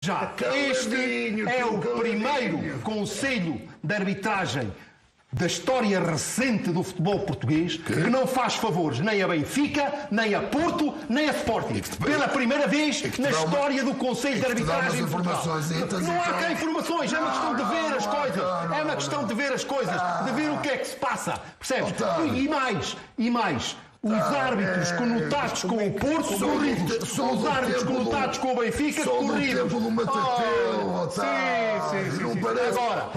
Já, este é o primeiro Conselho de Arbitragem da história recente do futebol português que não faz favores nem a Benfica, nem a Porto, nem a Sporting. Pela primeira vez na história do Conselho de Arbitragem em Portugal. Não há cá informações, é uma questão de ver as coisas. É uma questão de ver as coisas, de ver o que é que se passa. Percebes? E mais. Os árbitros conotados com o Porto corridos. Os árbitros conotados com o Benfica corridos. Tempo do Matateu, Sim. Não parece. Agora,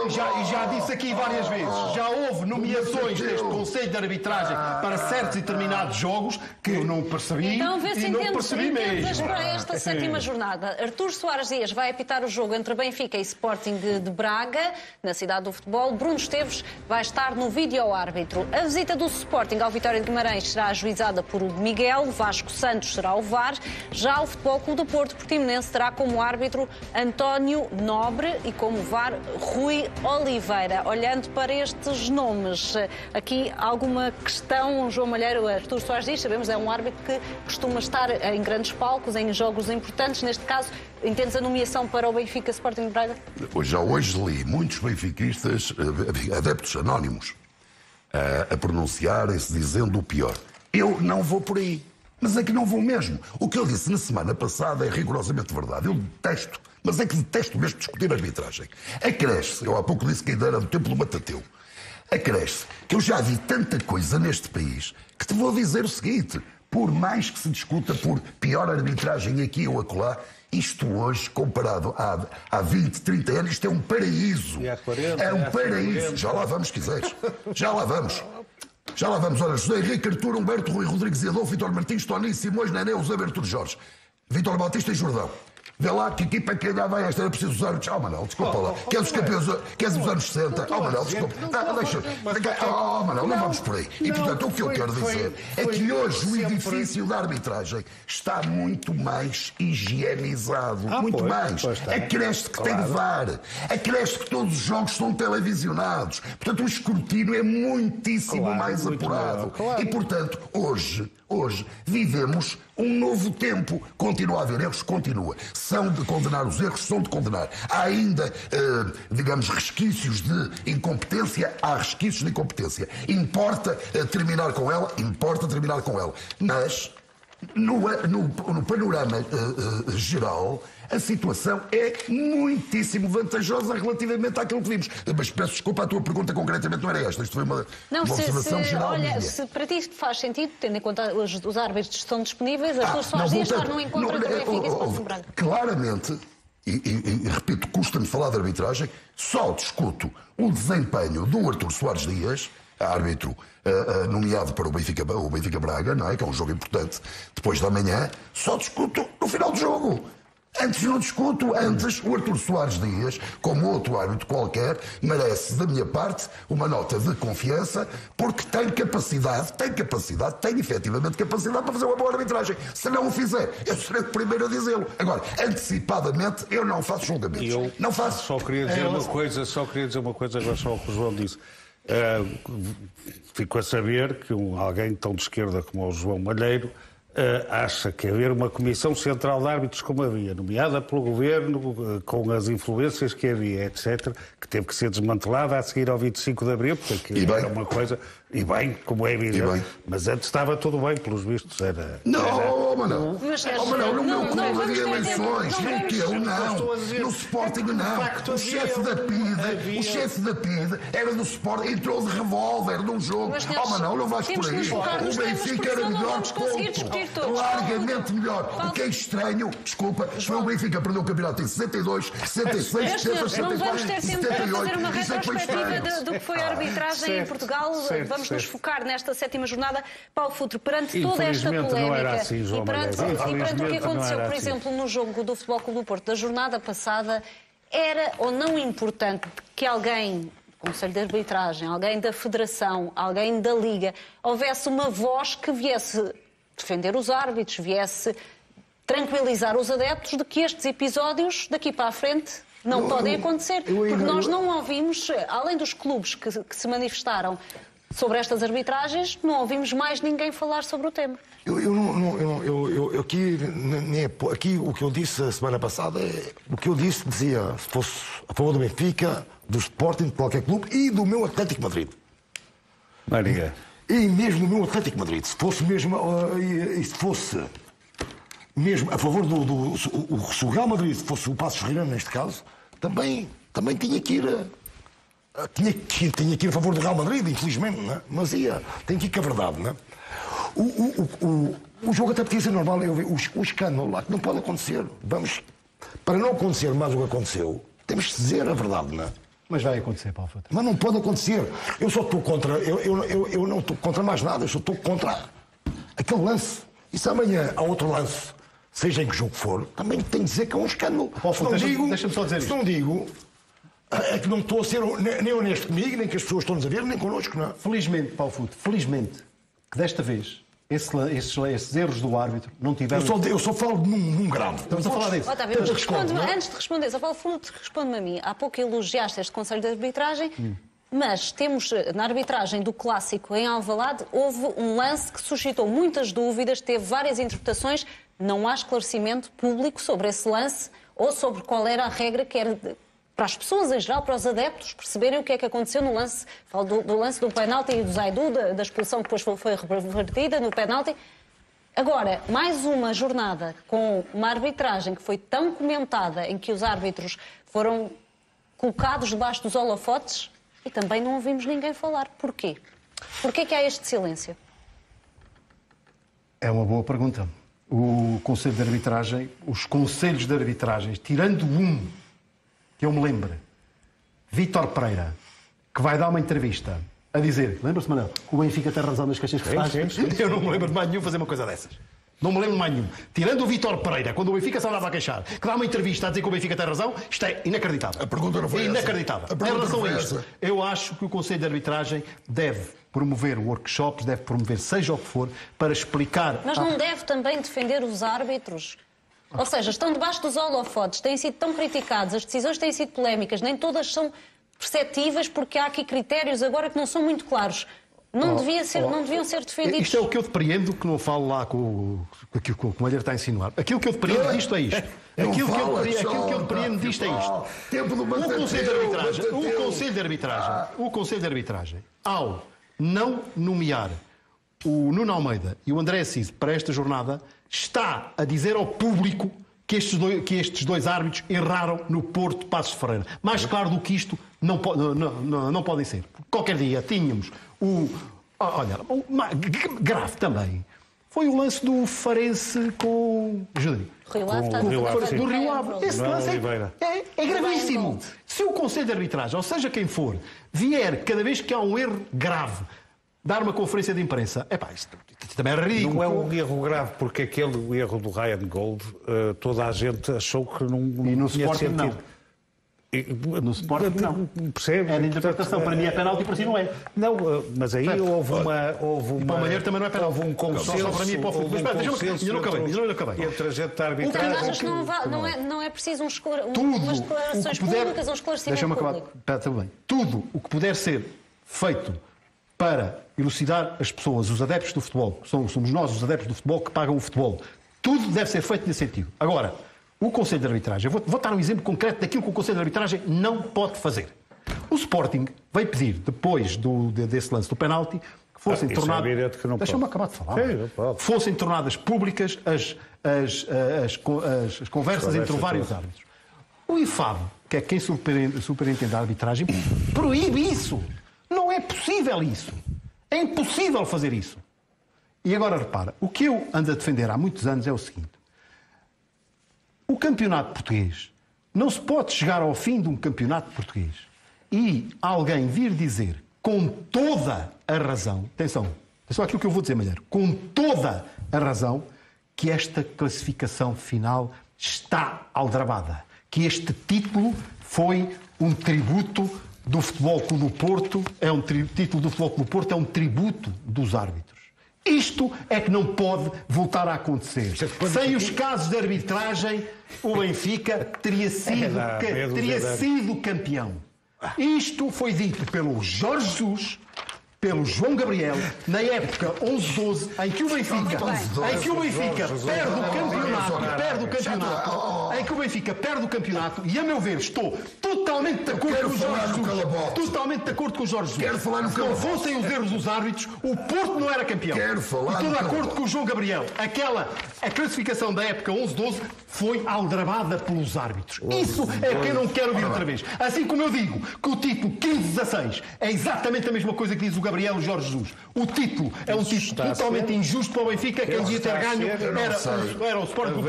já disse aqui várias vezes, já houve nomeações deste Conselho de Arbitragem para certos e determinados jogos que eu não percebi. Então vê se e não percebi mesmo. para esta sétima jornada. Artur Soares Dias vai apitar o jogo entre Benfica e Sporting de Braga, na cidade do futebol. Bruno Esteves vai estar no vídeo-árbitro. A visita do Sporting ao Vitória de Guimarães será ajuizada por Hugo Miguel, Vasco Santos será o VAR. Já o Futebol Clube do Porto Portimonense terá como árbitro António Nobre e como VAR Rui Oliveira. Olhando para estes nomes, aqui alguma questão, João Malheiro? Artur Soares Dias, sabemos, é um árbitro que costuma estar em grandes palcos, em jogos importantes. Neste caso, entendes a nomeação para o Benfica Sporting de Braga? Já hoje li muitos benfiquistas, adeptos anónimos, a pronunciarem-se dizendo o pior. Eu não vou por aí. Mas é que não vou mesmo. O que eu disse na semana passada é rigorosamente verdade. Eu detesto, mas é que detesto mesmo discutir arbitragem. Acresce, eu há pouco disse que ainda era do tempo do Matateu. Acresce que eu já vi tanta coisa neste país que te vou dizer o seguinte: por mais que se discuta por pior arbitragem aqui ou acolá, isto hoje, comparado há 20, 30 anos, isto é um paraíso. E há 40, é um paraíso. 40. Já lá vamos, se quiseres. Já lá vamos. Olha, José Henrique, Artur, Humberto, Rui Rodrigues, Adolfo, Vitor Martins, Tony, Simões, Nené, Eusébio, Artur Jorge, Vitor Batista e Jordão. Vê lá que equipa que ainda vai esta, era preciso usar o Manel, desculpa lá. Queres os campeões, queres os anos 60? Manel, desculpa. Manel, não vamos por aí. E portanto, o que eu quero dizer é que hoje o edifício da arbitragem está muito mais higienizado. Muito mais. Acresce que tem VAR. Acresce que todos os jogos são televisionados. Portanto, o escrutínio é muitíssimo mais apurado. E portanto, hoje vivemos um novo tempo. Continua a haver erros, continua. São de condenar os erros, são de condenar. Há ainda, digamos, resquícios de incompetência, há resquícios de incompetência. Importa terminar com ela. Mas, no panorama geral, a situação é muitíssimo vantajosa relativamente àquilo que vimos. Mas peço desculpa, a tua pergunta concretamente não era esta. Isto foi uma observação geral minha. Se para ti isto faz sentido, tendo em conta os árbitros estão disponíveis, as pessoas só estar num encontro entre Benfica e Sporting Braga. Claramente, e repito, custa-me falar de arbitragem, só discuto o desempenho do Artur Soares Dias, árbitro nomeado para o Benfica Braga, não é? Que é um jogo importante, depois da manhã, só discuto no final do jogo. Antes não discuto, antes o Artur Soares Dias, como outro árbitro qualquer, merece da minha parte uma nota de confiança, porque tem efetivamente capacidade para fazer uma boa arbitragem. Se não o fizer, eu serei o primeiro a dizê-lo. Agora, antecipadamente, eu não faço julgamentos. Não faço. Só queria dizer uma coisa em relação ao que o João disse. Fico a saber que alguém tão de esquerda como o João Malheiro acha que haver uma comissão central de árbitros como havia, nomeada pelo governo, com as influências que havia, etc., que teve que ser desmantelada a seguir ao 25 de Abril, porque era uma coisa... E bem, como é evidente. Mas antes estava tudo bem, pelos vistos. Não, Manel. No meu clube havia eleições. No Sporting não. O chefe da PIDE era do Sporting, entrou de revólver num jogo. Manel, não vais por aí. O Benfica era melhor que ponto. Largamente melhor. O que é estranho, desculpa, foi o Benfica que perdeu o campeonato em 62, 66, 70, 74, não vamos ter tempo para fazer uma retrospectiva do que foi a arbitragem em Portugal. Vamos nos focar nesta sétima jornada. Paulo Futre, perante toda esta polémica assim, e perante o que aconteceu, por exemplo, no jogo do Futebol Clube do Porto da jornada passada, era ou não importante que alguém, Conselho de Arbitragem, alguém da Federação, alguém da Liga, houvesse uma voz que viesse defender os árbitros, viesse tranquilizar os adeptos de que estes episódios, daqui para a frente, não podem acontecer? Porque nós não ouvimos, além dos clubes que se manifestaram sobre estas arbitragens, não ouvimos mais ninguém falar sobre o tema. Eu aqui o que eu disse a semana passada, o que eu dizia, se fosse a favor do Benfica, do Sporting, de qualquer clube e do meu Atlético Madrid. Maria. E mesmo do meu Atlético Madrid, se fosse mesmo a favor se o Real Madrid fosse o Passos Ferreira, neste caso, também tinha que ir tinha que ir a favor do Real Madrid, infelizmente, não é? Mas tem que ir com a verdade, não é? O jogo até podia ser normal, o escândalo lá, que não pode acontecer. Para não acontecer mais o que aconteceu, temos que dizer a verdade, não é? Mas vai acontecer, Paulo Futre. Mas não pode acontecer. Eu só estou contra. Eu não estou contra mais nada, eu só estou contra aquele lance. E se amanhã há outro lance, seja em que jogo for, também tenho que dizer que é um escândalo. Paulo Futre, deixa-me só dizer isto. Se não digo, é que não estou a ser nem honesto comigo, nem que as pessoas estão-nos a ver, nem connosco, não é? Felizmente, Paulo Futre, felizmente, que desta vez esses erros do árbitro não tiveram... Eu só falo num grave. Estamos a falar disso. Antes de responder, só Paulo Futre, responde-me a mim. Há pouco elogiaste este Conselho de Arbitragem, mas temos, na arbitragem do Clássico em Alvalade, houve um lance que suscitou muitas dúvidas, teve várias interpretações, não há esclarecimento público sobre esse lance ou sobre qual era a regra que era... para as pessoas em geral, para os adeptos, perceberem o que é que aconteceu no lance. Falo do lance do penalti e do Zaidu, da expulsão que depois foi revertida no penalti. Agora, mais uma jornada com uma arbitragem que foi tão comentada, em que os árbitros foram colocados debaixo dos holofotes e também não ouvimos ninguém falar. Porquê? Porquê que há este silêncio? É uma boa pergunta. O Conselho de Arbitragem, os Conselhos de Arbitragem, tirando um, que eu me lembro, Vítor Pereira, que vai dar uma entrevista a dizer, lembra-se, Manuel, que o Benfica tem razão nas queixas que faz? Eu não me lembro de mais nenhum fazer uma coisa dessas. Não me lembro de mais nenhum. Tirando o Vítor Pereira, quando o Benfica se andava a queixar, que dá uma entrevista a dizer que o Benfica tem razão, isto é inacreditável. A pergunta não foi inacreditável. essa. Em relação a isto, eu acho que o Conselho de Arbitragem deve promover workshops, deve promover seja o que for, para explicar... Mas não deve também defender os árbitros? Ou seja, estão debaixo dos holofotes, têm sido tão criticados, as decisões têm sido polémicas, nem todas são perceptíveis, porque há aqui critérios agora que não são muito claros. Não deviam ser defendidos. Isto é o que eu depreendo, que não falo lá com o que o Malheiro está a insinuar. Aquilo que eu depreendo disto é isto. Aquilo que eu depreendo disto é isto. O Conselho de Arbitragem, ao não nomear o Nuno Almeida e o André Assis para esta jornada, está a dizer ao público que estes dois árbitros erraram no Porto Passos Ferreira. Mais claro do que isto não podem ser. Qualquer dia tínhamos grave também. Foi o lance do Farense com o do Rio Ave. Esse lance é gravíssimo. Se o Conselho de Arbitragem, ou seja quem for, vier cada vez que há um erro grave dar uma conferência de imprensa, isto também é ridículo. Não é um erro grave, porque o erro do Ryan Gold, toda a gente achou que não e no tinha Sporting sentido. não. No Sporting não. Percebe? É de interpretação, para mim é penalti, para si não é. Não, mas aí houve uma... Para o Malheiro também não é penalti. Houve um consenso. Para mim, mas eu não acabei. Entre a gente da arbitragem... Mas achas que não é preciso umas declarações públicas, um esclarecimento público? Espera bem. Tudo o que puder ser feito para elucidar as pessoas, os adeptos do futebol, somos nós, os adeptos do futebol, que pagam o futebol. Tudo deve ser feito nesse sentido. Agora, o Conselho de Arbitragem, eu vou dar um exemplo concreto daquilo que o Conselho de Arbitragem não pode fazer. O Sporting veio pedir, depois desse lance do penalti, que fossem tornadas... Deixa-me acabar de falar. Fossem tornadas públicas as conversas entre vários árbitros. O IFAB, que é quem superintende a arbitragem, proíbe isso. Não é possível isso. É impossível fazer isso. E agora repara, o que eu ando a defender há muitos anos é o seguinte. O campeonato português, não se pode chegar ao fim de um campeonato português e alguém vir dizer com toda a razão, atenção àquilo que eu vou dizer, Malheiro, com toda a razão, que esta classificação final está aldrabada, que este título foi um tributo do Futebol Clube do Porto, é um tributo dos árbitros. Isto é que não pode voltar a acontecer. Sem os casos de arbitragem, o Benfica teria sido campeão. Isto foi dito pelo Jorge Jesus, pelo João Gabriel na época 11-12, em que o Benfica perde o campeonato, e a meu ver estou totalmente de acordo com o Jorge Jesus. Totalmente de acordo com o Jorge Jesus. Se não fossem os erros dos árbitros, o Porto não era campeão. E estou de acordo com o João Gabriel. A classificação da época 11-12 foi aldrabada pelos árbitros. Isso é que eu não quero ouvir outra vez. Assim como eu digo que o título 15-16 é exatamente a mesma coisa que diz o Gabriel e o Jorge Jesus. O título é um título totalmente injusto para o Benfica. Quem devia ter ganho era o Sporting.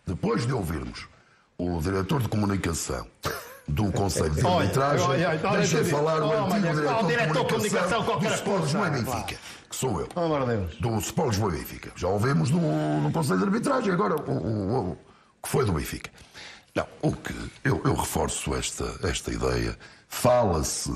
Depois de ouvirmos o diretor de comunicação do Conselho de Arbitragem, deixa falar o antigo diretor de comunicação do Sport Lisboa e Benfica, que sou eu, do Sport Lisboa e Benfica. Já ouvimos no Conselho de Arbitragem, agora o que foi do Benfica. Não, o que eu reforço esta ideia. Fala-se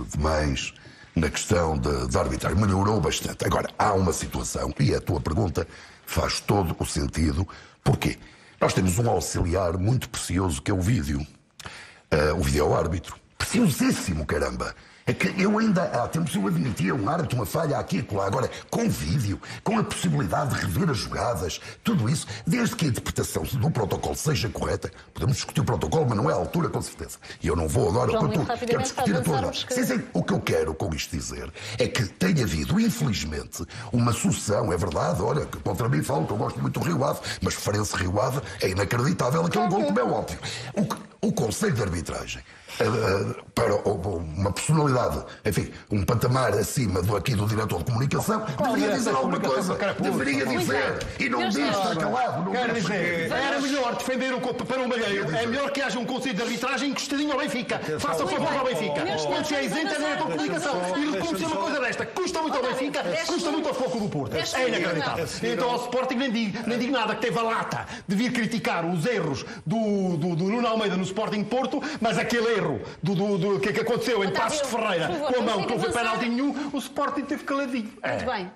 demais na questão da arbitragem. Melhorou bastante. Agora, há uma situação, e a tua pergunta faz todo o sentido. Porquê? Nós temos um auxiliar muito precioso, que é o vídeo. O vídeo-árbitro. Preciosíssimo, caramba. É que eu ainda há tempos eu admitia um árbitro, uma falha aqui e lá. Agora, com vídeo, com a possibilidade de rever as jogadas, tudo isso, desde que a interpretação do protocolo seja correta, podemos discutir o protocolo, mas não é a altura, com certeza. E eu não vou agora quero discutir a tua. Sim, o que eu quero com isto dizer é que tem havido, infelizmente, uma sucessão, é verdade, olha, que contra mim falam que eu gosto muito do Rio Ave, mas Farense Rio Ave é inacreditável aquele gol, como é óbvio. O Conselho de Arbitragem, para uma personalidade, enfim, um patamar acima aqui do diretor de comunicação, deveria dizer alguma coisa. Deveria dizer. E não diz, está calado. Quero dizer, era melhor defender para o Malheiro. É melhor que haja um Conselho de Arbitragem encostadinho ao Benfica. Faça favor ao Benfica. Quando se é isento, é diretor de comunicação. E reconhecer uma coisa desta. Custa muito ao Benfica, custa muito ao Foco do Porto. É inacreditável. Então ao Sporting nem digo nada, que teve a lata de vir criticar os erros do Nuno Almeida no Sporting Porto, mas aquele erro do que aconteceu em Passos de Ferreira, com a mão que não foi penalti nenhum, o Sporting teve caladinho. Muito bem.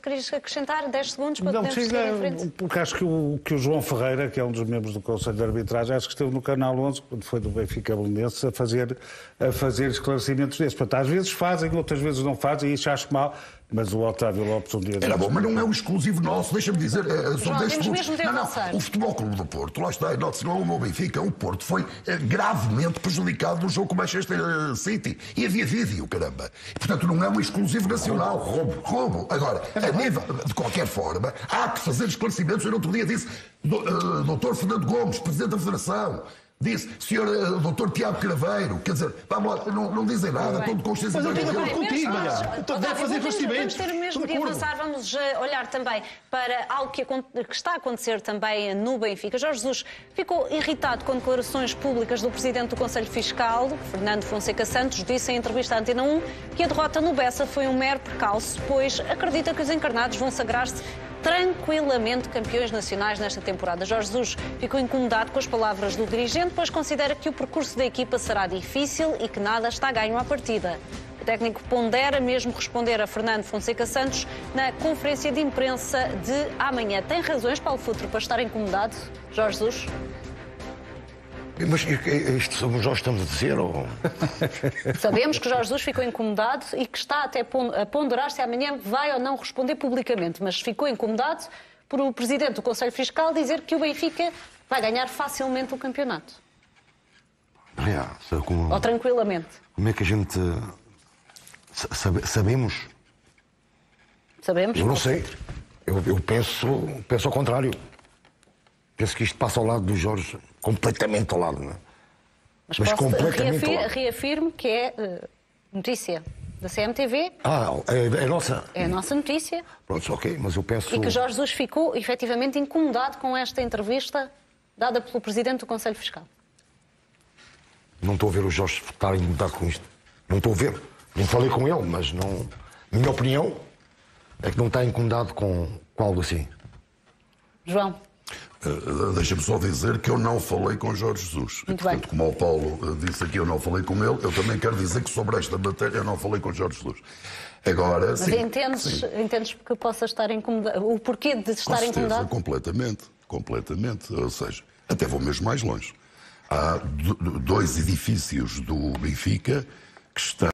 Querias acrescentar 10 segundos para podermos seguir em frente? Porque acho que o João Ferreira, que é um dos membros do Conselho de Arbitragem, acho que esteve no Canal 11, quando foi do Benfica Belenenses, a fazer esclarecimentos desses. Portanto, às vezes fazem, outras vezes não fazem, e isso acho mal. Mas o Otávio Lopes um dia... Era bom, mas não é um exclusivo nosso, deixa-me dizer... temos mesmo de avançar. O Futebol Clube do Porto, lá está, note-se, não é o meu Benfica, o Porto foi gravemente prejudicado no jogo com o Manchester City. E havia vídeo, caramba. E, portanto, não é um exclusivo nacional. Roubo. Agora, a nível, de qualquer forma, há que fazer esclarecimentos. Eu no outro dia disse, Dr. Fernando Gomes, Presidente da Federação, disse, Sr. Dr. Tiago Craveiro, quer dizer, vamos lá, não dizem nada, estou de consciência. Mas eu tenho acordo contigo, deve fazer investimentos. Vamos ter mesmo de avançar, vamos olhar também para algo que está a acontecer também no Benfica. Jorge Jesus ficou irritado com declarações públicas do Presidente do Conselho Fiscal, Fernando Fonseca Santos, disse em entrevista à Antena 1 que a derrota no Bessa foi um mero percalço, pois acredita que os encarnados vão sagrar-se tranquilamente campeões nacionais nesta temporada. Jorge Jesus ficou incomodado com as palavras do dirigente, pois considera que o percurso da equipa será difícil e que nada está ganho à partida. O técnico pondera mesmo responder a Fernando Fonseca Santos na conferência de imprensa de amanhã. Tem razões, Paulo Futre, para estar incomodado, Jorge Jesus? Mas isto somos nós estamos a dizer? Ou... Sabemos que Jorge Jesus ficou incomodado e que está até a ponderar se amanhã vai ou não responder publicamente, mas ficou incomodado por o Presidente do Conselho Fiscal dizer que o Benfica vai ganhar facilmente o campeonato. Ou tranquilamente. Como é que a gente... Sabemos? Sabemos? Eu não sei. Eu penso ao contrário. Penso que isto passa ao lado do Jorge, completamente ao lado, não é? Mas completamente ao lado. Reafirmo que é notícia da CMTV. É nossa? É a nossa notícia. Pronto, ok, mas eu penso... E que Jorge Jesus ficou, efetivamente, incomodado com esta entrevista dada pelo Presidente do Conselho Fiscal. Não estou a ver o Jorge estar incomodado com isto. Não estou a ver. Não falei com ele, mas não... Minha opinião é que não está incomodado com algo assim. João? Deixa-me só dizer que eu não falei com Jorge Jesus. Muito Portanto, bem. como o Paulo disse aqui, eu não falei com ele, eu também quero dizer que sobre esta matéria eu não falei com Jorge Jesus. Agora, mas sim, entendes que possa estar incomodado? O porquê de estar incomodado? Completamente. Ou seja, até vou mesmo mais longe. Há 2 edifícios do Benfica que está